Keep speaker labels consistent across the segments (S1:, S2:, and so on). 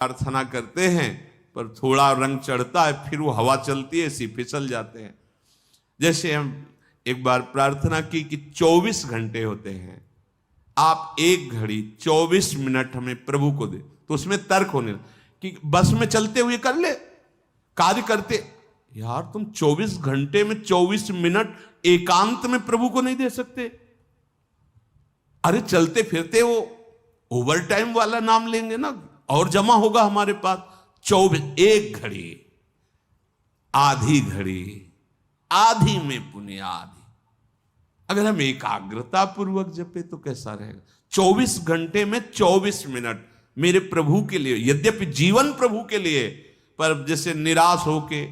S1: प्रार्थना करते हैं पर थोड़ा रंग चढ़ता है, फिर वो हवा चलती है, ऐसी फिसल जाते हैं। जैसे हम एक बार प्रार्थना की कि 24 घंटे होते हैं, आप एक घड़ी 24 मिनट हमें प्रभु को दे, तो उसमें तर्क होने कि बस में चलते हुए कर ले, कार्य करते। यार तुम 24 घंटे में 24 मिनट एकांत में प्रभु को नहीं दे सकते? अरे चलते फिरते वो ओवर टाइम वाला नाम लेंगे ना, और जमा होगा हमारे पास। 24, एक घड़ी, आधी घड़ी, आधी में पुण्य आधी। अगर हम एकाग्रता पूर्वक जपे तो कैसा रहेगा? 24 घंटे में 24 मिनट मेरे प्रभु के लिए, यद्यपि जीवन प्रभु के लिए, पर जैसे निराश होके,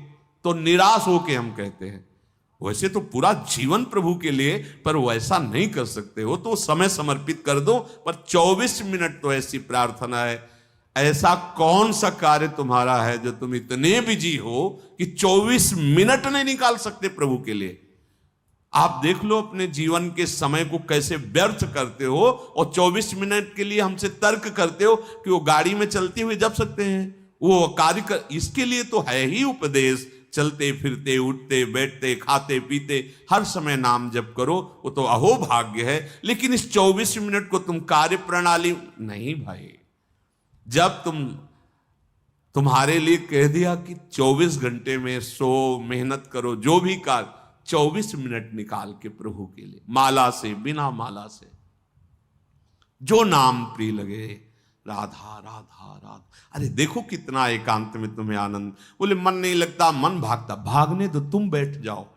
S1: तो निराश होके हम कहते हैं, वैसे तो पूरा जीवन प्रभु के लिए, पर वैसा नहीं कर सकते हो तो समय समर्पित कर दो। पर 24 मिनट तो ऐसी प्रार्थना है। ऐसा कौन सा कार्य तुम्हारा है जो तुम इतने बिजी हो कि 24 मिनट नहीं निकाल सकते प्रभु के लिए? आप देख लो अपने जीवन के समय को कैसे व्यर्थ करते हो, और 24 मिनट के लिए हमसे तर्क करते हो कि वो गाड़ी में चलते हुए जप सकते हैं, वो कार्य कर। इसके लिए तो है ही उपदेश, चलते फिरते, उठते बैठते, खाते पीते, हर समय नाम जप करो, वो तो अहो भाग्य है। लेकिन इस 24 मिनट को तुम कार्य प्रणाली नहीं भाई। जब तुम्हारे लिए कह दिया कि 24 घंटे में सो मेहनत करो, जो भी कार्य, 24 मिनट निकाल के प्रभु के लिए, माला से, बिना माला से, जो नाम प्रिय लगे, राधा राधा राधा। अरे देखो कितना एकांत में तुम्हें आनंद। बोले मन नहीं लगता, मन भागता, भागने दो, तुम बैठ जाओ,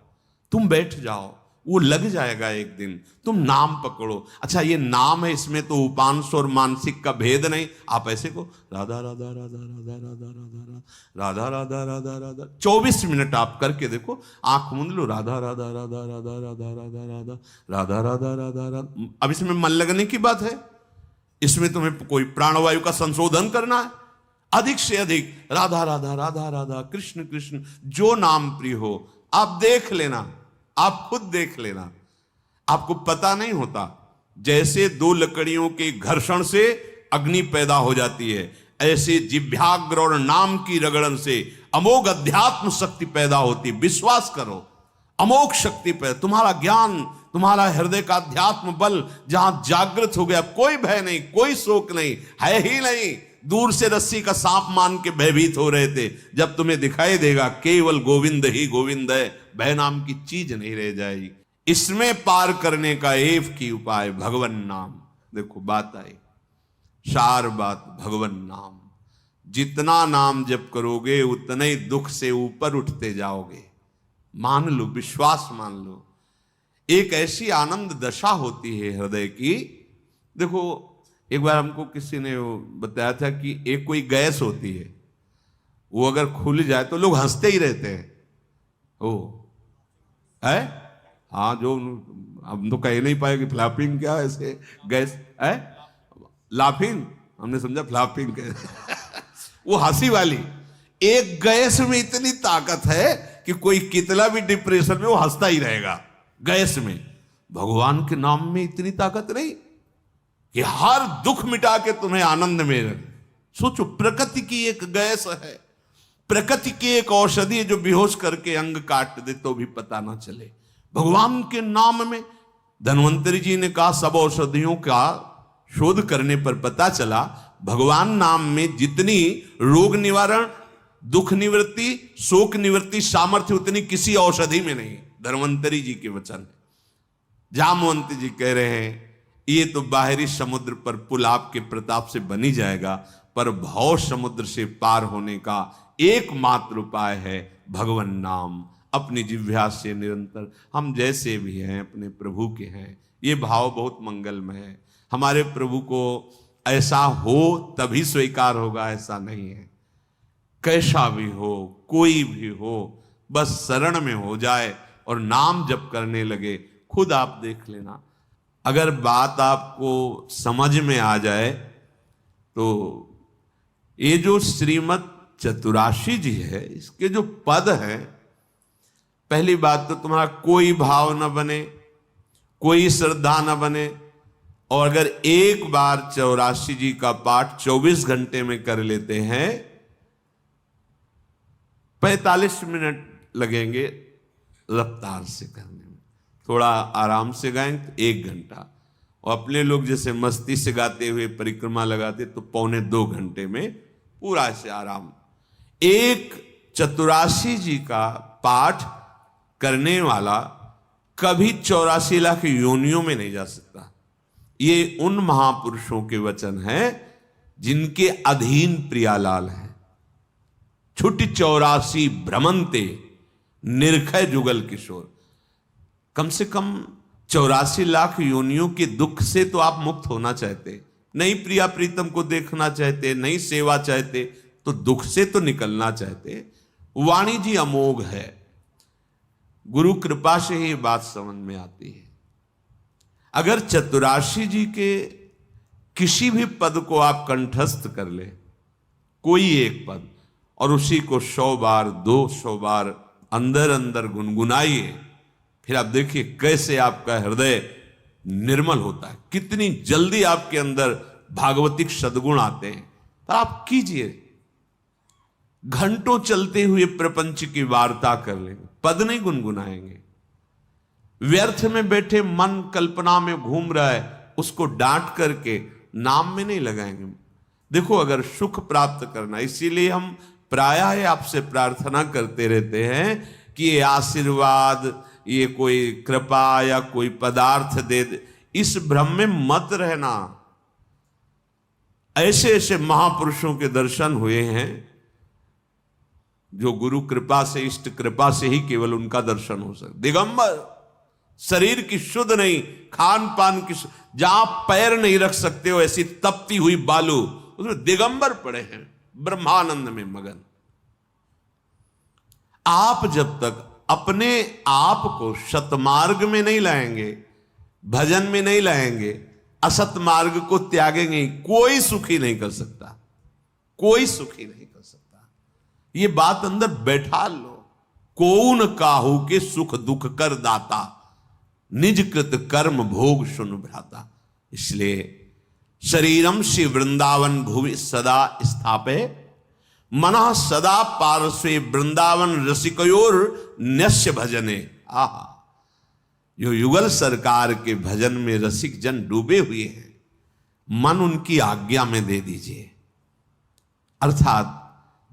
S1: तुम बैठ जाओ, वो लग जाएगा एक दिन। तुम नाम पकड़ो। अच्छा ये नाम है, इसमें तो उपांश और मानसिक का भेद नहीं। आप ऐसे को राधा राधा राधा राधा राधा राधा राधा राधा राधा राधा 24 मिनट आप करके देखो, आंख मूंद लो, राधा राधा राधा राधा राधा राधा राधा राधा राधा राधा राधा। अब इसमें मन लगने की बात है, इसमें तुम्हें कोई प्राणवायु का संशोधन करना है। अधिक से अधिक राधा राधा राधा राधा, कृष्ण कृष्ण, जो नाम प्रिय हो। आप देख लेना, आप खुद देख लेना, आपको पता नहीं होता। जैसे दो लकड़ियों के घर्षण से अग्नि पैदा हो जाती है, ऐसे जिह्वाग्र और नाम की रगड़न से अमोघ अध्यात्म शक्ति पैदा होती। विश्वास करो, अमोघ शक्ति पैदा। तुम्हारा ज्ञान, तुम्हारा हृदय का अध्यात्म बल जहां जागृत हो गया, कोई भय नहीं, कोई शोक नहीं, है ही नहीं। दूर से रस्सी का सांप मान के भयभीत हो रहे थे, जब तुम्हें दिखाई देगा केवल गोविंद ही गोविंद है, भय नाम की चीज नहीं रह जाएगी। इसमें पार करने का एक ही उपाय, भगवन नाम। देखो बात आई, सार बात भगवन नाम। जितना नाम जप करोगे उतने ही दुख से ऊपर उठते जाओगे। मान लो, विश्वास मान लो। एक ऐसी आनंद दशा होती है हृदय की। देखो एक बार हमको किसी ने बताया था कि एक कोई गैस होती है, वो अगर खुल जाए तो लोग हंसते ही रहते हैं। ओ है, हाँ, जो हम तो कह नहीं पाए कि फ्लैपिंग क्या है, ऐसे गैस है, लाफिंग, हमने समझा फ्लैपिंग वो हंसी वाली। एक गैस में इतनी ताकत है कि कोई कितना भी डिप्रेशन में वो हंसता ही रहेगा। गैस में, भगवान के नाम में इतनी ताकत नहीं कि हर दुख मिटा के तुम्हें आनंद में रहे। सोचो, प्रकृति की एक गैस है, प्रकृति की एक औषधि है जो बेहोश करके अंग काट दे तो भी पता ना चले। भगवान के नाम में, धन्वंतरी जी ने कहा, सब औषधियों का शोध करने पर पता चला भगवान नाम में जितनी रोग निवारण, दुख निवृत्ति, शोक निवृत्ति सामर्थ्य उतनी किसी औषधि में नहीं। धन्वंतरी जी के वचन है। जामवंत जी कह रहे हैं, ये तो बाहरी समुद्र पर पुल आपके प्रताप से बनी जाएगा, पर भव समुद्र से पार होने का एकमात्र उपाय है भगवन नाम। अपनी जिह्वा से निरंतर, हम जैसे भी हैं अपने प्रभु के हैं। ये भाव बहुत मंगलमय है। हमारे प्रभु को ऐसा हो तभी स्वीकार होगा, ऐसा नहीं है। कैसा भी हो, कोई भी हो, बस शरण में हो जाए और नाम जप करने लगे। खुद आप देख लेना, अगर बात आपको समझ में आ जाए तो ये जो श्रीमद् चतुराशी जी है, इसके जो पद है, पहली बात तो तुम्हारा कोई भाव न बने, कोई श्रद्धा न बने, और अगर एक बार 84 जी का पाठ 24 घंटे में कर लेते हैं, 45 मिनट लगेंगे रफ्तार से करने में, थोड़ा आराम से गाएं तो 1 घंटा, और अपने लोग जैसे मस्ती से गाते हुए परिक्रमा लगाते तो 1.25 घंटे में पूरा ऐसे आराम। एक 84 जी का पाठ करने वाला कभी 84 लाख योनियों में नहीं जा सकता। ये उन महापुरुषों के वचन हैं जिनके अधीन प्रियालाल है। छुट्टी 84 भ्रमंते निर्खय जुगल किशोर। कम से कम 84 लाख योनियों के दुख से तो आप मुक्त होना चाहते, नहीं प्रिया प्रीतम को देखना चाहते, नहीं सेवा चाहते, तो दुख से तो निकलना चाहते। वाणी जी अमोघ है, गुरु कृपा से ही बात समझ में आती है। अगर 84 जी के किसी भी पद को आप कंठस्थ कर ले, कोई एक पद, और उसी को 100 बार 200 बार अंदर अंदर गुनगुनाइए, फिर आप देखिए कैसे आपका हृदय निर्मल होता है, कितनी जल्दी आपके अंदर भागवतिक सद्गुण आते हैं। तो आप कीजिए, घंटों चलते हुए प्रपंच की वार्ता कर लेंगे, पद नहीं गुनगुनाएंगे। व्यर्थ में बैठे मन कल्पना में घूम रहा है, उसको डांट करके नाम में नहीं लगाएंगे। देखो, अगर सुख प्राप्त करना, इसीलिए हम प्रायः आपसे प्रार्थना करते रहते हैं कि ये आशीर्वाद, ये कोई कृपा या कोई पदार्थ दे दे, इस भ्रम में मत रहना। ऐसे ऐसे महापुरुषों के दर्शन हुए हैं जो गुरु कृपा से, इष्ट कृपा से ही केवल उनका दर्शन हो सकता। दिगंबर, शरीर की शुद्ध नहीं, खान पान की, जहां पैर नहीं रख सकते हो ऐसी तपती हुई बालू, उसमें दिगंबर पड़े हैं ब्रह्मानंद में मगन। आप जब तक अपने आप को सतमार्ग में नहीं लाएंगे, भजन में नहीं लाएंगे, असत मार्ग को त्यागेंगे, कोई सुखी नहीं कर सकता, कोई सुखी नहीं कर सकता। ये बात अंदर बैठा लो। कौन काहू के सुख दुख कर दाता, निज कृत कर्म भोग सुन भ्राता। इसलिए शरीरम श्री वृंदावन भुवि सदा स्थापे, मना सदा पार्श्वे वृंदावन रसिकयोर न्यस्य भजने। आहा, जो युगल सरकार के भजन में रसिक जन डूबे हुए हैं, मन उनकी आज्ञा में दे दीजिए। अर्थात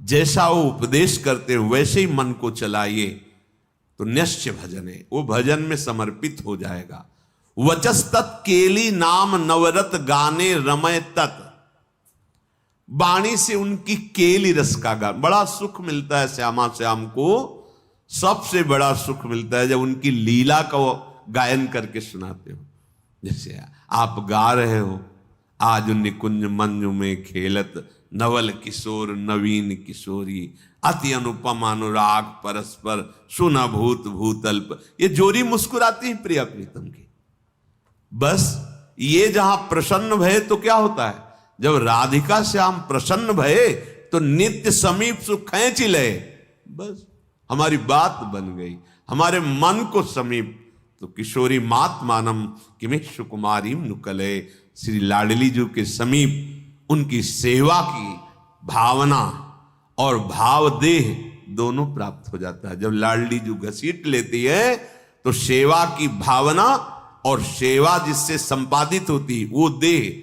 S1: जैसा वो उपदेश करते हैं वैसे ही मन को चलाइए, तो न्यस्य भजने, वो भजन में समर्पित हो जाएगा। वचस्तत् केली नाम नवरत गाने रमय तत्। वाणी से उनकी केली रस का गान, बड़ा सुख मिलता है श्यामा श्याम को। सबसे बड़ा सुख मिलता है जब उनकी लीला का गायन करके सुनाते हो। जैसे आप गा रहे हो, आज निकुंज मंजू में खेलत नवल किशोर नवीन किशोरी, अति अनुपम अनुराग परस्पर सुना भूत भूतल्प। ये जोरी मुस्कुराती है प्रिया प्रीतम की। बस ये जहां प्रसन्न भये तो क्या होता है, जब राधिका श्याम प्रसन्न भये तो नित्य समीप सुख खींच ले। बस हमारी बात बन गई, हमारे मन को समीप। तो किशोरी मात मानम किमे सुकुमारी नुकले, श्री लाडली जी के समीप उनकी सेवा की भावना और भाव देह दोनों प्राप्त हो जाता है। जब लाडली जी घसीट लेती है तो सेवा की भावना और सेवा जिससे संपादित होती, वो देह,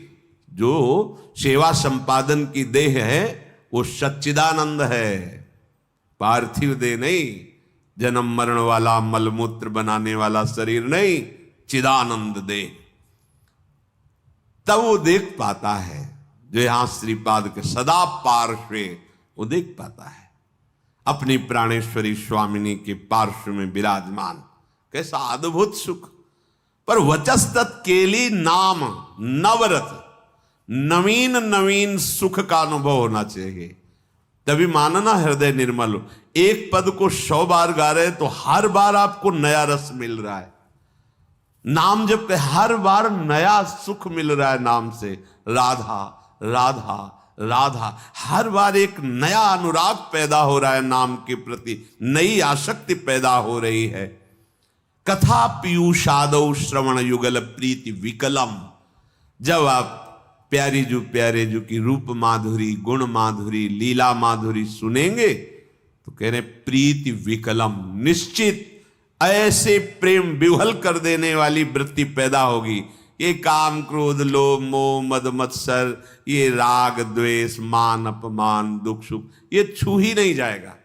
S1: जो सेवा संपादन की देह है, वो सच्चिदानंद है, पार्थिव देह नहीं, जन्म मरण वाला मलमूत्र बनाने वाला शरीर नहीं, चिदानंद देह। तब वो देख पाता है, जो यहां श्रीपाद के सदा पार्श्वे, वो देख पाता है अपनी प्राणेश्वरी स्वामिनी के पार्श्व में विराजमान। कैसा अद्भुत सुख। पर वचस्तत् केली नाम नवरत, नवीन नवीन सुख का अनुभव होना चाहिए, तभी मानना हृदय निर्मल हो। एक पद को 100 बार गा रहे तो हर बार आपको नया रस मिल रहा है। नाम जब के हर बार नया सुख मिल रहा है नाम से। राधा राधा राधा, हर बार एक नया अनुराग पैदा हो रहा है नाम के प्रति, नई आसक्ति पैदा हो रही है। कथा पीयूषादौ श्रवण युगल प्रीति विकलम। जब आप प्यारे जू की रूप माधुरी, गुण माधुरी, लीला माधुरी सुनेंगे तो कह रहे प्रीति विकलम, निश्चित ऐसे प्रेम विह्वल कर देने वाली वृत्ति पैदा होगी। ये काम क्रोध लोभ मोह मद मत्सर, ये राग द्वेष मान अपमान दुख सुख, ये छू ही नहीं जाएगा।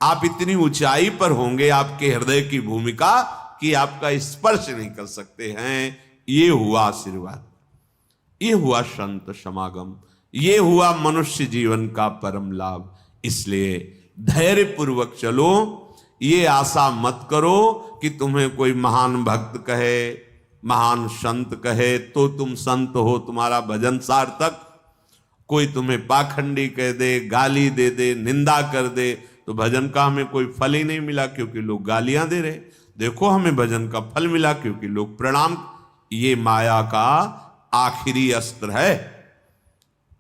S1: आप इतनी ऊंचाई पर होंगे आपके हृदय की भूमिका कि आपका स्पर्श नहीं कर सकते हैं। ये हुआ आशीर्वाद, ये हुआ संत समागम, ये हुआ मनुष्य जीवन का परम लाभ। इसलिए धैर्य पूर्वक चलो, ये आशा मत करो कि तुम्हें कोई महान भक्त कहे, महान संत कहे तो तुम संत हो, तुम्हारा भजन सार्थक। कोई तुम्हें पाखंडी कह दे, गाली दे दे, निंदा कर दे तो भजन का हमें कोई फल ही नहीं मिला, क्योंकि लोग गालियां दे रहे। देखो हमें भजन का फल मिला क्योंकि लोग प्रणाम। ये माया का आखिरी अस्त्र है।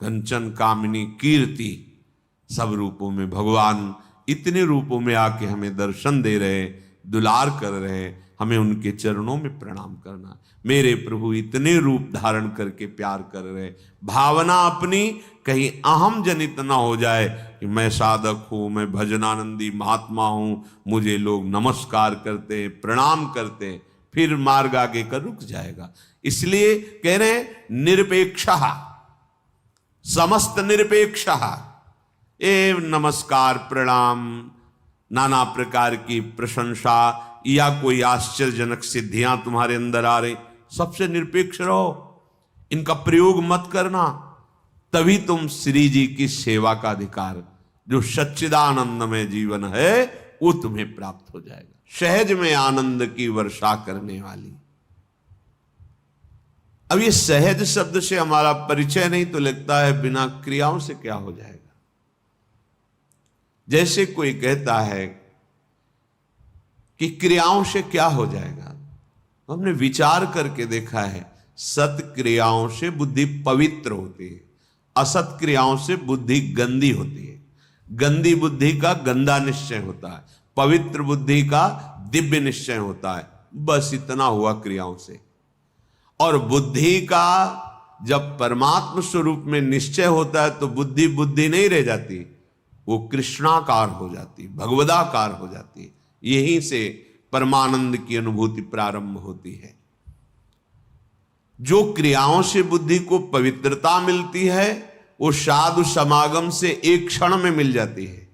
S1: कंचन कामिनी कीर्ति, सब रूपों में भगवान इतने रूपों में आके हमें दर्शन दे रहे, दुलार कर रहे, हमें उनके चरणों में प्रणाम करना। मेरे प्रभु इतने रूप धारण करके प्यार कर रहे, भावना अपनी कहीं अहम जनित ना हो जाए कि मैं साधक हूं, मैं भजनानंदी महात्मा हूं, मुझे लोग नमस्कार करते प्रणाम करते, फिर मार्ग आगे का रुक जाएगा। इसलिए कह रहे निरपेक्ष, समस्त निरपेक्ष, ए नमस्कार प्रणाम, नाना प्रकार की प्रशंसा या कोई आश्चर्यजनक सिद्धियां तुम्हारे अंदर आ रही, सबसे निरपेक्ष रहो, इनका प्रयोग मत करना। तभी तुम श्री जी की सेवा का अधिकार, जो सच्चिदानंदमय जीवन है, वो तुम्हें प्राप्त हो जाएगा। सहज में आनंद की वर्षा करने वाली। अब ये सहज शब्द से हमारा परिचय नहीं तो लगता है बिना क्रियाओं से क्या हो जाएगा। जैसे कोई कहता है कि क्रियाओं से क्या हो जाएगा, हमने विचार करके देखा है, सत क्रियाओं से बुद्धि पवित्र होती है, असत क्रियाओं से बुद्धि गंदी होती है। गंदी बुद्धि का गंदा निश्चय होता है, पवित्र बुद्धि का दिव्य निश्चय होता है। बस इतना हुआ क्रियाओं से। और बुद्धि का जब परमात्म स्वरूप में निश्चय होता है तो बुद्धि बुद्धि नहीं रह जाती, वो कृष्णाकार हो जाती, भगवदाकार हो जाती। यहीं से परमानंद की अनुभूति प्रारंभ होती है। जो क्रियाओं से बुद्धि को पवित्रता मिलती है वो साधु समागम से एक क्षण में मिल जाती है।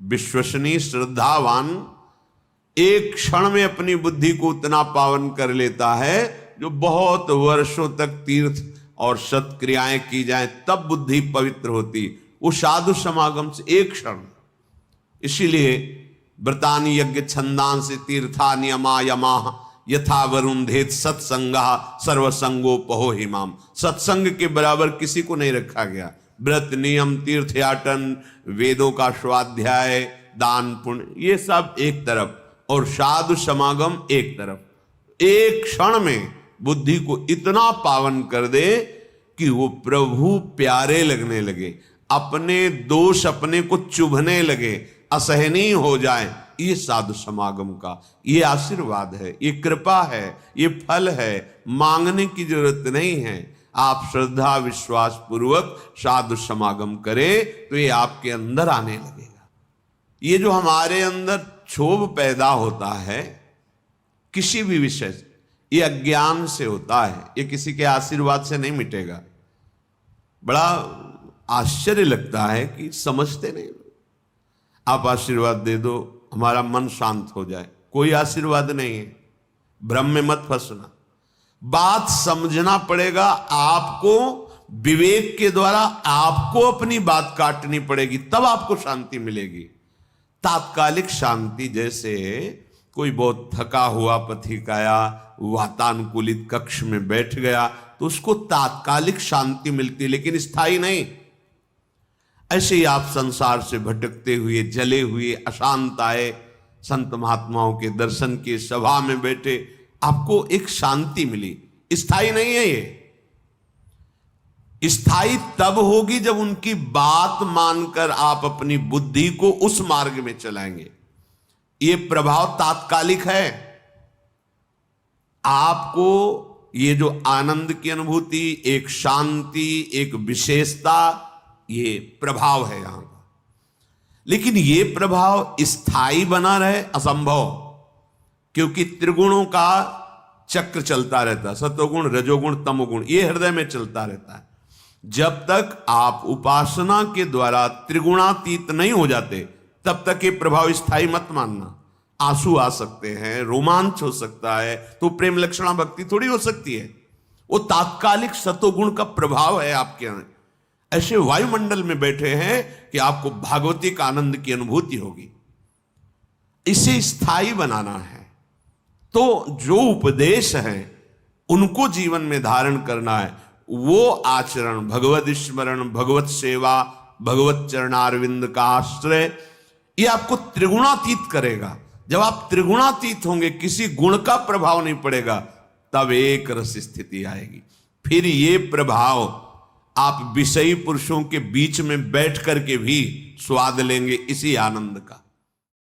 S1: विश्वसनीय श्रद्धावान एक क्षण में अपनी बुद्धि को उतना पावन कर लेता है, जो बहुत वर्षों तक तीर्थ और सत्क्रियाएं की जाएं तब बुद्धि पवित्र होती, वो साधु समागम से एक क्षण। इसीलिए व्रतानि यज्ञ छंदांसि तीर्था नियमा यमा यथा वरुंधेत सत्संगा सर्वसंगोपहो हिमाम। सत्संग के बराबर किसी को नहीं रखा गया। व्रत नियम तीर्थयाटन वेदों का स्वाध्याय दान पुण्य ये सब एक तरफ और साधु समागम एक तरफ। एक क्षण में बुद्धि को इतना पावन कर दे कि वो प्रभु प्यारे लगने लगे, अपने दोष अपने को चुभने लगे, असहनीय हो जाए। ये साधु समागम का ये आशीर्वाद है, ये कृपा है, ये फल है। मांगने की जरूरत नहीं है। आप श्रद्धा विश्वास पूर्वक साधु समागम करें तो ये आपके अंदर आने लगेगा। ये जो हमारे अंदर क्षोभ पैदा होता है किसी भी विषय से, ये अज्ञान से होता है, ये किसी के आशीर्वाद से नहीं मिटेगा। बड़ा आश्चर्य लगता है कि समझते नहीं। आप आशीर्वाद दे दो हमारा मन शांत हो जाए, कोई आशीर्वाद नहीं है। भ्रम में मत फंसना, बात समझना पड़ेगा। आपको विवेक के द्वारा आपको अपनी बात काटनी पड़ेगी, तब आपको शांति मिलेगी। तात्कालिक शांति, जैसे कोई बहुत थका हुआ पथिक आया, वातानुकूलित कक्ष में बैठ गया तो उसको तात्कालिक शांति मिलती, लेकिन स्थायी नहीं। ऐसे ही आप संसार से भटकते हुए जले हुए अशांत आए, संत महात्माओं के दर्शन की सभा में बैठे, आपको एक शांति मिली, स्थायी नहीं है। ये स्थायी तब होगी जब उनकी बात मानकर आप अपनी बुद्धि को उस मार्ग में चलाएंगे। ये प्रभाव तात्कालिक है। आपको ये जो आनंद की अनुभूति, एक शांति, एक विशेषता, ये प्रभाव है यहां का। लेकिन ये प्रभाव स्थायी बना रहे असंभव, क्योंकि त्रिगुणों का चक्र चलता रहता है, सतोगुण, रजोगुण, तमोगुण, ये हृदय में चलता रहता है। जब तक आप उपासना के द्वारा त्रिगुणातीत नहीं हो जाते, तब तक ये प्रभाव स्थायी मत मानना। आंसू आ सकते हैं, रोमांच हो सकता है, तो प्रेम लक्षणा भक्ति थोड़ी हो सकती है। वो तात्कालिक सतोगुण का प्रभाव है आपके अंदर। ऐसे वायुमंडल में बैठे हैं कि आपको भागवतिक आनंद की अनुभूति होगी। इसे स्थायी बनाना है, तो जो उपदेश है उनको जीवन में धारण करना है। वो आचरण, भगवत स्मरण, भगवत सेवा, भगवत चरणारविंद का आश्रय, ये आपको त्रिगुणातीत करेगा। जब आप त्रिगुणातीत होंगे, किसी गुण का प्रभाव नहीं पड़ेगा, तब एक रस स्थिति आएगी। फिर ये प्रभाव आप विषयी पुरुषों के बीच में बैठ करके भी स्वाद लेंगे इसी आनंद का।